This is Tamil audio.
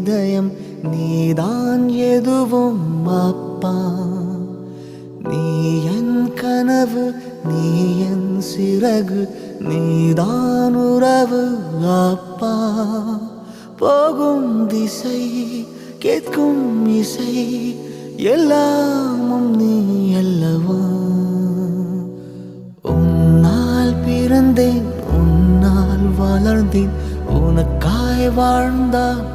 இதயம் நீதான் எதுவும் அப்பா. நீ என் கனவு, நீ என் சிறகு, நீதான் உறவு அப்பா. போகும் திசை, கேட்கும் இசை, எல்லாமும் நீ அல்லவா. உன்னால் பிறந்தேன், உன்னால் வளர்ந்தேன், உனக்காய் வாழ்ந்தான்.